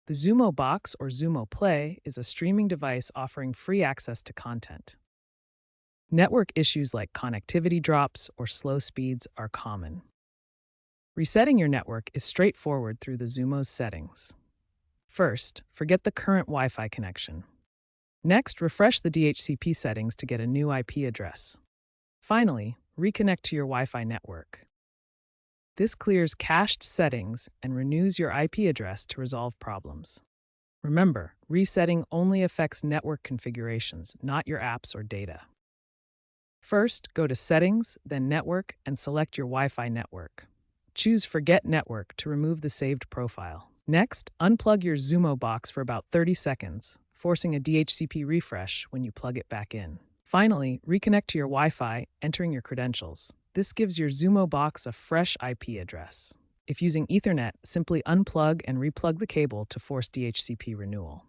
The Xumo Box or Xumo Play is a streaming device offering free access to content. Network issues like connectivity drops or slow speeds are common. Resetting your network is straightforward through the Xumo's settings. First, forget the current Wi Fi connection. Next, refresh the DHCP settings to get a new IP address. Finally, reconnect to your Wi Fi network. This clears cached settings and renews your IP address to resolve problems. Remember, resetting only affects network configurations, not your apps or data. First, go to Settings, then Network, and select your Wi Fi network. Choose Forget Network to remove the saved profile. Next, unplug your Xumo box for about 30 seconds, forcing a DHCP refresh when you plug it back in. Finally, reconnect to your Wi-Fi, entering your credentials. This gives your Xumo box a fresh IP address. If using Ethernet, simply unplug and replug the cable to force DHCP renewal.